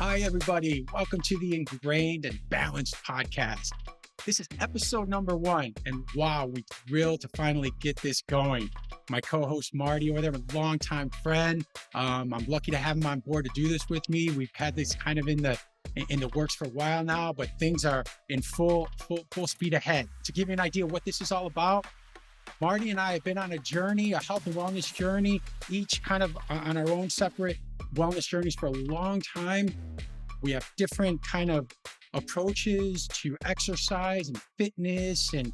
Hi, everybody. Welcome to the Ingrained and Balanced podcast. This is episode number 1. And wow, we're thrilled to finally get this going. My co-host Marty over there, a longtime friend. I'm lucky to have him on board to do this with me. We've had this kind of in the works for a while now, but things are in full speed ahead. To give you an idea of what this is all about, Marty and I have been on a journey, a health and wellness journey, each kind of on our own separate wellness journeys for a long time. We have different kind of approaches to exercise and fitness and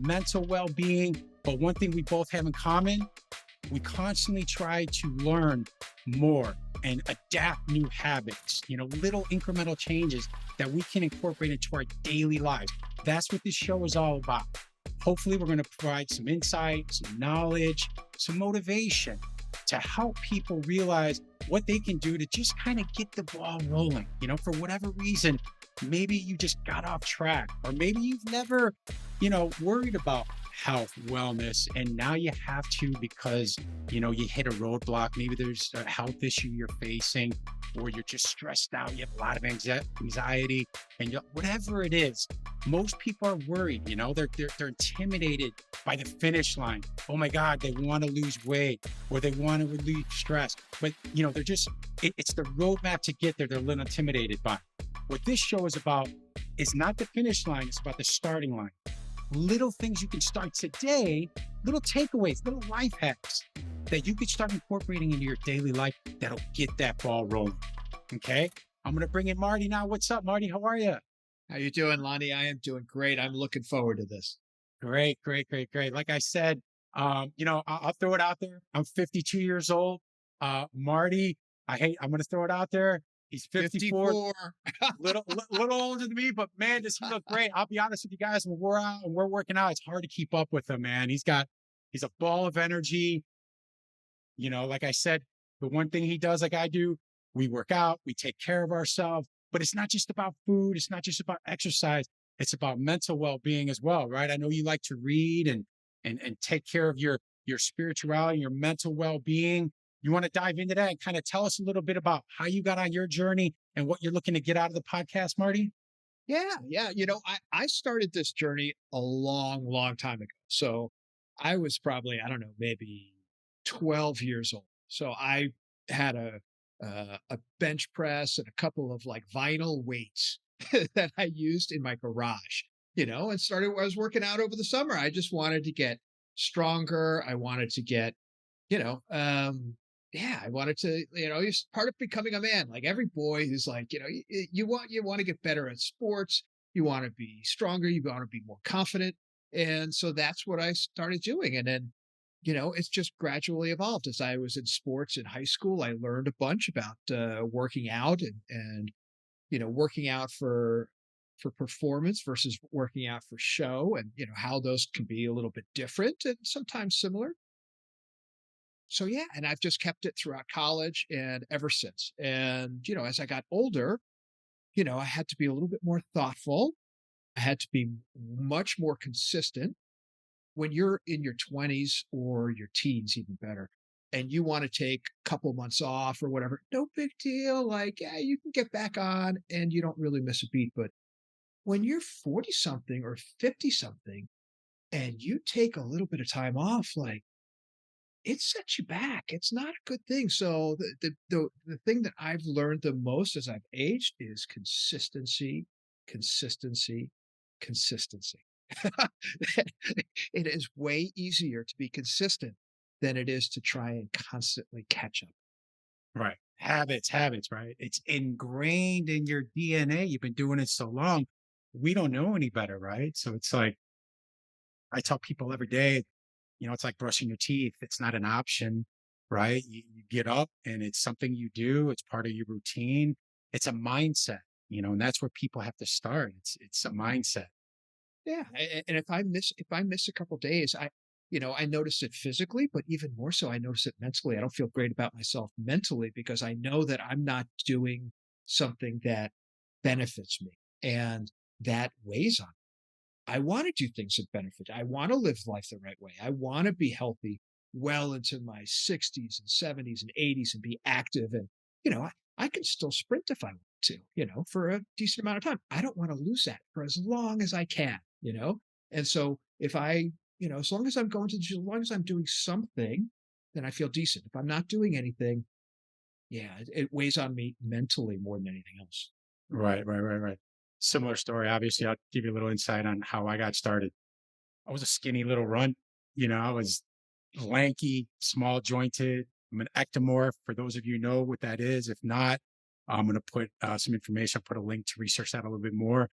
mental well-being. But one thing we both have in common, we constantly try to learn more and adapt new habits, little incremental changes that we can incorporate into our daily lives. That's what this show is all about. Hopefully, we're going to provide some insight, some knowledge, some motivation to help people realize what they can do to just kind of get the ball rolling. For whatever reason, maybe you just got off track, or maybe you've never, worried about health, wellness, and now you have to because, you hit a roadblock. Maybe there's a health issue you're facing, or you're just stressed out. You have a lot of anxiety, and whatever it is, most people are worried. They're intimidated by the finish line. Oh my God, they want to lose weight, or they want to relieve stress, but they're just it's the roadmap to get there. They're a little intimidated by. What this show is about is not the finish line; it's about the starting line. Little things you can start today, little takeaways, little life hacks that you could start incorporating into your daily life that'll get that ball rolling. Okay, I'm gonna bring in Marty now. What's up, Marty? How are you? How you doing, Lonnie? I am doing great. I'm looking forward to this. Great. Like I said, I'll throw it out there. I'm 52 years old. Marty, I'm going to throw it out there. He's 54, 54. little older than me, but man, does he look great. I'll be honest with you guys, when we're out and we're working out, it's hard to keep up with him, man. He's a ball of energy. Like I said, the one thing he does, like I do, we work out, we take care of ourselves, but it's not just about food. It's not just about exercise. It's about mental well-being as well, right? I know you like to read and take care of your spirituality, your mental well-being. You want to dive into that and kind of tell us a little bit about how you got on your journey and what you're looking to get out of the podcast, Marty? Yeah. I started this journey a long, long time ago. So I was probably, I don't know, maybe 12 years old. So I had a bench press and a couple of like vinyl weights that I used in my garage, and I was working out over the summer. I just wanted to get stronger. I wanted to get, you know, um, I wanted to, it's part of becoming a man. Like every boy who's like, you want to get better at sports. You want to be stronger. You want to be more confident. And so that's what I started doing. And then, it's just gradually evolved. As I was in sports in high school, I learned a bunch about working out and working out for performance versus working out for show, and how those can be a little bit different and sometimes similar. So yeah, and I've just kept it throughout college and ever since. And as I got older, I had to be a little bit more thoughtful. I had to be much more consistent. When you're in your 20s or your teens, even better, and you want to take a couple months off or whatever, no big deal. Like, yeah, you can get back on and you don't really miss a beat. But when you're 40 something or 50 something and you take a little bit of time off, like it sets you back. It's not a good thing. So the thing that I've learned the most as I've aged is consistency, consistency, consistency. It is way easier to be consistent than it is to try and constantly catch up. Right. Habits, right? It's ingrained in your DNA. You've been doing it so long. We don't know any better, right? So it's like, I tell people every day, it's like brushing your teeth. It's not an option, right? You get up and it's something you do. It's part of your routine. It's a mindset, and that's where people have to start. It's a mindset. Yeah, and if I miss a couple days, I notice it physically, but even more so, I notice it mentally. I don't feel great about myself mentally because I know that I'm not doing something that benefits me, and that weighs on me. I want to do things that benefit. I want to live life the right way. I want to be healthy well into my 60s and 70s and 80s and be active. And, I can still sprint if I want. to, for a decent amount of time. I don't want to lose that for as long as I can. And so if as long as I'm going to the gym, as long as I'm doing something, then I feel decent. If I'm not doing anything, yeah, it weighs on me mentally more than anything else. Right, right, right, right. Similar story. Obviously, I'll give you a little insight on how I got started. I was a skinny little runt. I was lanky, small jointed. I'm an ectomorph. For those of you who know what that is, if not, I'm going to put some information. I'll put a link to research that a little bit more.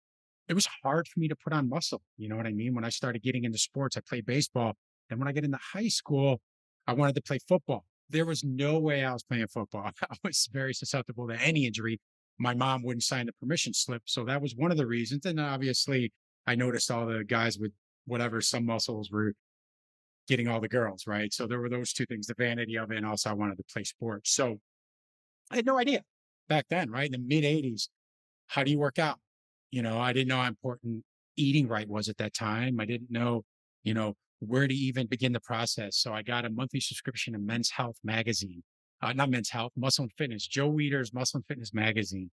It was hard for me to put on muscle. You know what I mean? When I started getting into sports, I played baseball. And when I get into high school, I wanted to play football. There was no way I was playing football. I was very susceptible to any injury. My mom wouldn't sign the permission slip. So that was one of the reasons. And obviously, I noticed all the guys with whatever, some muscles were getting all the girls, right? So there were those two things, the vanity of it, and also I wanted to play sports. So I had no idea back then, right? In the mid 80s, how do you work out? I didn't know how important eating right was at that time. I didn't know, where to even begin the process. So I got a monthly subscription to Men's Health magazine, not Men's Health, Muscle and Fitness, Joe Weider's Muscle and Fitness magazine.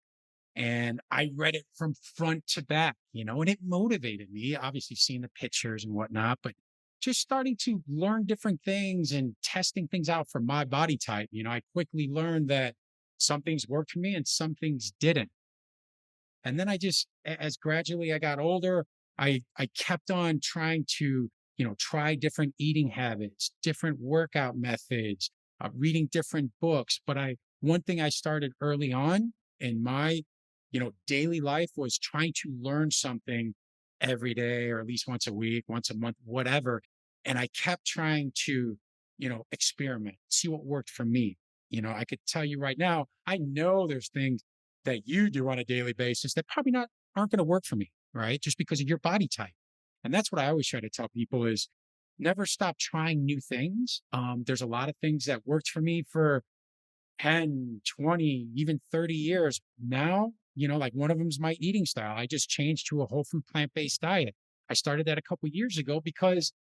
And I read it from front to back, and it motivated me, obviously seeing the pictures and whatnot, but just starting to learn different things and testing things out for my body type. I quickly learned that some things worked for me and some things didn't. And then as gradually I got older, I kept on trying to, try different eating habits, different workout methods, reading different books. But one thing I started early on in my, daily life was trying to learn something every day, or at least once a week, once a month, whatever. And I kept trying to, experiment, see what worked for me. I could tell you right now, I know there's things that you do on a daily basis that probably not aren't going to work for me, right? Just because of your body type. And that's what I always try to tell people is never stop trying new things. There's a lot of things that worked for me for 10, 20, even 30 years. Now, like one of them is my eating style. I just changed to a whole food plant-based diet. I started that a couple of years ago because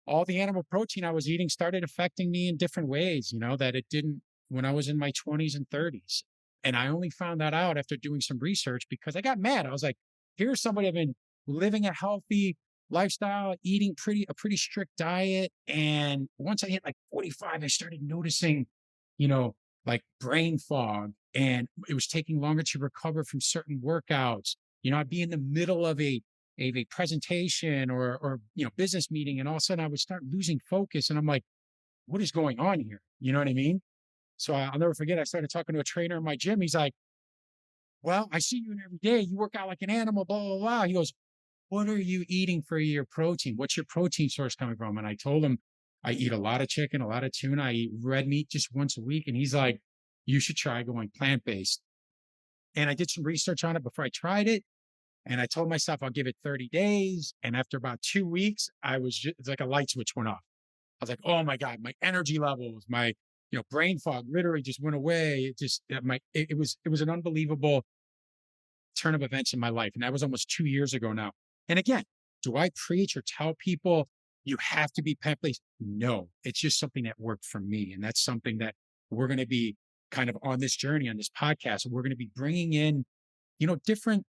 all the animal protein I was eating started affecting me in different ways, that it didn't when I was in my 20s and 30s. And I only found that out after doing some research because I got mad. I was like, here's somebody I've been living a healthy lifestyle, eating a pretty strict diet. And once I hit like 45, I started noticing, like brain fog, and it was taking longer to recover from certain workouts. I'd be in the middle of a presentation or business meeting, and all of a sudden I would start losing focus. And I'm like, what is going on here? You know what I mean? So I'll never forget. I started talking to a trainer in my gym. He's like, well, I see you in every day. You work out like an animal, blah, blah, blah. He goes, what are you eating for your protein? What's your protein source coming from? And I told him, I eat a lot of chicken, a lot of tuna. I eat red meat just once a week. And he's like, you should try going plant-based. And I did some research on it before I tried it. And I told myself I'll give it 30 days. And after about 2 weeks, it's like a light switch went off. I was like, oh my God, my energy levels, my, brain fog literally just went away. It was an unbelievable turn of events in my life. And that was almost 2 years ago now. And again, do I preach or tell people you have to be plant-based? No, it's just something that worked for me. And that's something that we're going to be kind of on this journey on this podcast. We're going to be bringing in, different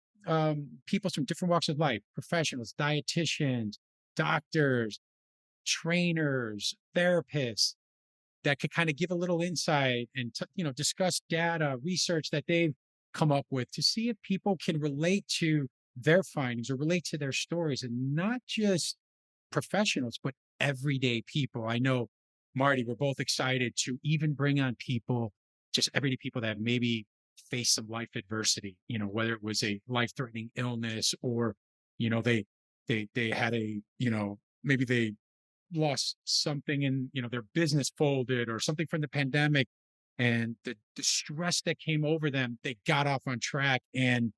people from different walks of life, professionals, dietitians, doctors, trainers, therapists that could kind of give a little insight and, discuss data, research that they've come up with to see if people can relate to their findings or relate to their stories, and not just professionals, but everyday people. I know, Marty, we're both excited to even bring on people, just everyday people that maybe face some life adversity, whether it was a life-threatening illness or, they had maybe they lost something and, their business folded or something from the pandemic, and the stress that came over them, they got off on track and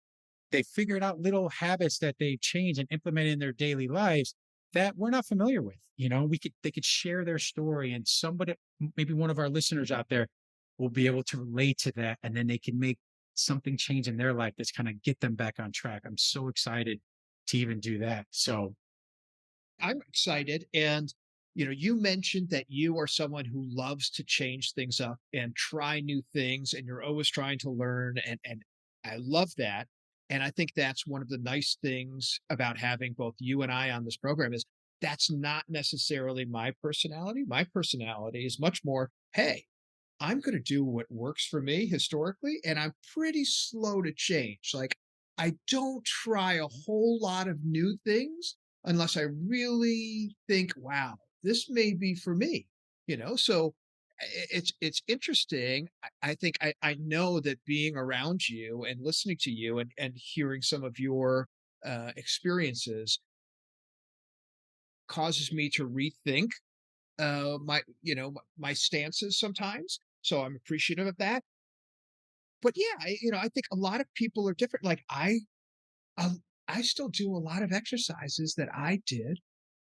they figured out little habits that they've changed and implemented in their daily lives that we're not familiar with. They could share their story, and somebody, maybe one of our listeners out there, will be able to relate to that, and then they can make something change in their life that's kind of get them back on track. I'm so excited to even do that. So I'm excited. And, you mentioned that you are someone who loves to change things up and try new things, and you're always trying to learn and I love that. And I think that's one of the nice things about having both you and I on this program is that's not necessarily my personality. My personality is much more, hey, I'm going to do what works for me historically, and I'm pretty slow to change. Like, I don't try a whole lot of new things unless I really think, wow, this may be for me, So it's interesting. I think I know that being around you and listening to you and hearing some of your experiences causes me to rethink my stances sometimes. So I'm appreciative of that. But yeah, I think a lot of people are different. Like I still do a lot of exercises that I did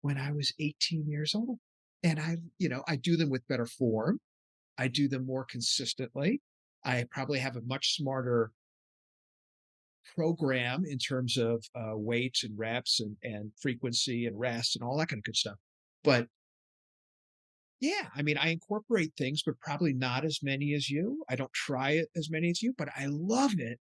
when I was 18 years old. And I do them with better form. I do them more consistently. I probably have a much smarter program in terms of weights and reps and frequency and rest and all that kind of good stuff. But yeah, I mean, I incorporate things, but probably not as many as you. I don't try it as many as you, but I love it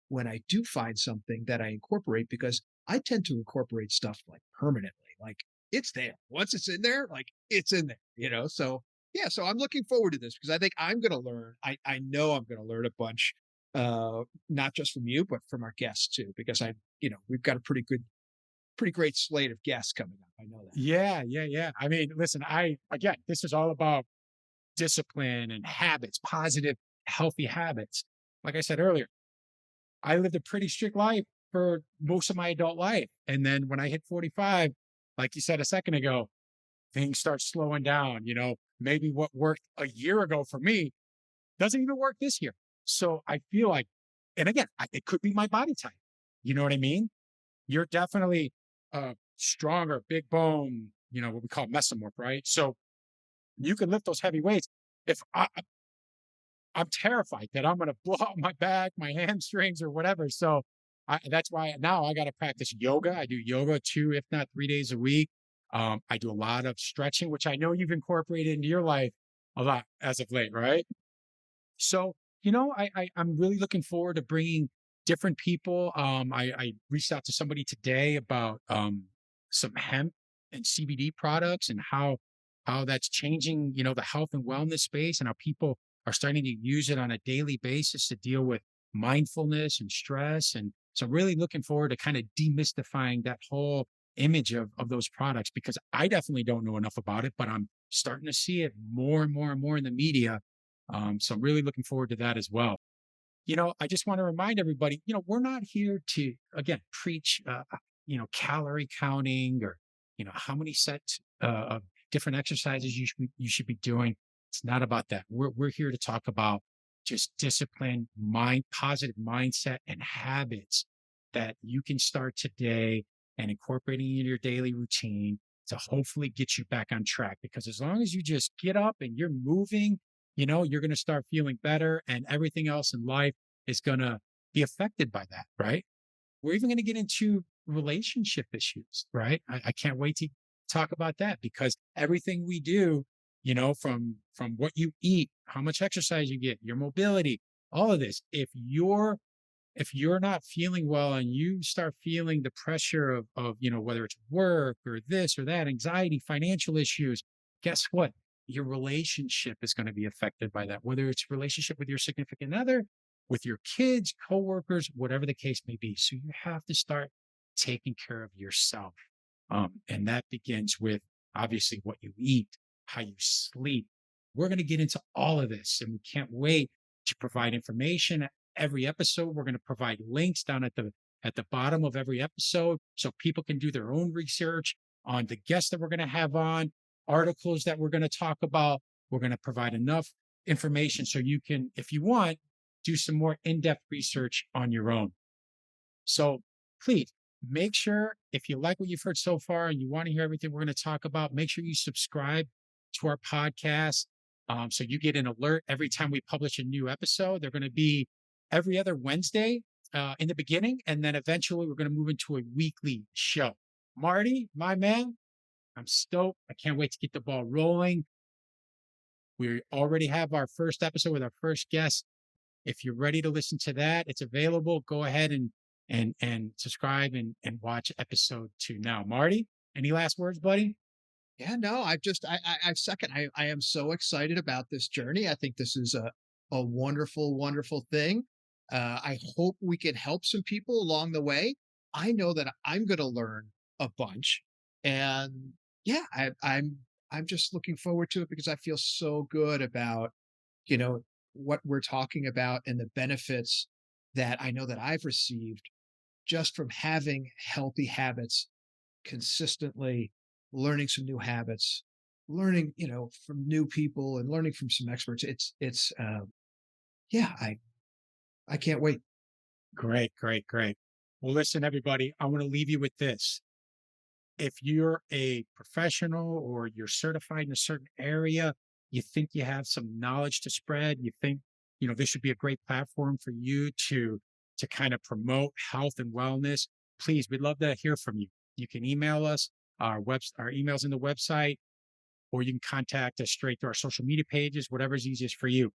when I do find something that I incorporate because I tend to incorporate stuff like permanently. Like it's there. Once it's in there, like it's in there. So yeah, so I'm looking forward to this because I think I'm gonna learn. I know I'm gonna learn a bunch, not just from you, but from our guests too, because we've got a pretty great slate of guests coming up. I know that. Yeah, yeah, yeah. I mean, listen, again, this is all about discipline and habits, positive, healthy habits. Like I said earlier, I lived a pretty strict life for most of my adult life. And then when I hit 45, like you said a second ago, things start slowing down. Maybe what worked a year ago for me doesn't even work this year. So I feel like, and again, it could be my body type. You know what I mean? You're definitely stronger, big bone, what we call mesomorph, right? So you can lift those heavy weights. If I'm terrified that I'm going to blow out my back, my hamstrings, or whatever. So that's why now I got to practice yoga. I do yoga 2, if not 3 days a week. I do a lot of stretching, which I know you've incorporated into your life a lot as of late, right? So, I'm really looking forward to bringing different people. I reached out to somebody today about some hemp and CBD products and how that's changing, the health and wellness space and how people are starting to use it on a daily basis to deal with mindfulness and stress. And so I'm really looking forward to kind of demystifying that whole image of those products because I definitely don't know enough about it, but I'm starting to see it more and more and more in the media. So I'm really looking forward to that as well. I just want to remind everybody, we're not here to, again, preach, calorie counting or, how many sets of different exercises you should be doing. It's not about that. We're here to talk about just discipline, positive mindset and habits that you can start today and incorporating into your daily routine to hopefully get you back on track. Because as long as you just get up and you're moving, you're going to start feeling better and everything else in life is going to be affected by that, right? We're even going to get into relationship issues, right? I can't wait to talk about that because everything we do, from what you eat, how much exercise you get, your mobility, all of this, if you're not feeling well and you start feeling the pressure of whether it's work or this or that, anxiety, financial issues, guess what? Your relationship is going to be affected by that, whether it's relationship with your significant other, with your kids, coworkers, whatever the case may be. So you have to start taking care of yourself. And that begins with obviously what you eat, how you sleep. We're going to get into all of this and we can't wait to provide information. Every episode, we're going to provide links down at the bottom of every episode so people can do their own research on the guests that we're going to have on, articles that we're going to talk about. We're going to provide enough information so you can, if you want, do some more in-depth research on your own. So please make sure if you like what you've heard so far and you want to hear everything we're going to talk about, make sure you subscribe to our podcast so you get an alert every time we publish a new episode. They're going to be every other Wednesday in the beginning, and then eventually we're going to move into a weekly show. Marty, my man, I'm stoked. I can't wait to get the ball rolling. We already have our first episode with our first guest If you're ready to listen to that, it's available. Go ahead and subscribe and watch episode 2 now. Marty, any last words, buddy? Yeah, no, I second. I am so excited about this journey. I think this is a wonderful, wonderful thing. I hope we can help some people along the way. I know that I'm going to learn a bunch, and yeah, I'm just looking forward to it because I feel so good about you know what we're talking about and the benefits that I know that I've received just from having healthy habits consistently, learning some new habits, learning, from new people and learning from some experts. Yeah, I can't wait. Great, great, great. Well, listen, everybody, I want to leave you with this. If you're a professional or you're certified in a certain area, you think you have some knowledge to spread, you think, this should be a great platform for you to kind of promote health and wellness, please, we'd love to hear from you. You can email us, our emails in the website, or you can contact us straight through our social media pages, whatever's easiest for you.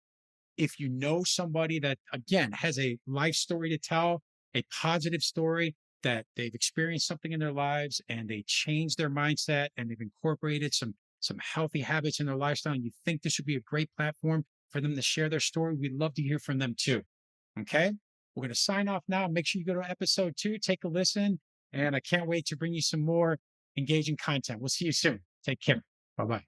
If you know somebody that, again, has a life story to tell, a positive story that they've experienced something in their lives and they changed their mindset and they've incorporated some healthy habits in their lifestyle, and you think this would be a great platform for them to share their story, we'd love to hear from them too. Okay. We're going to sign off now. Make sure you go to episode 2, take a listen, and I can't wait to bring you some more engaging content. We'll see you soon. Take care. Bye bye.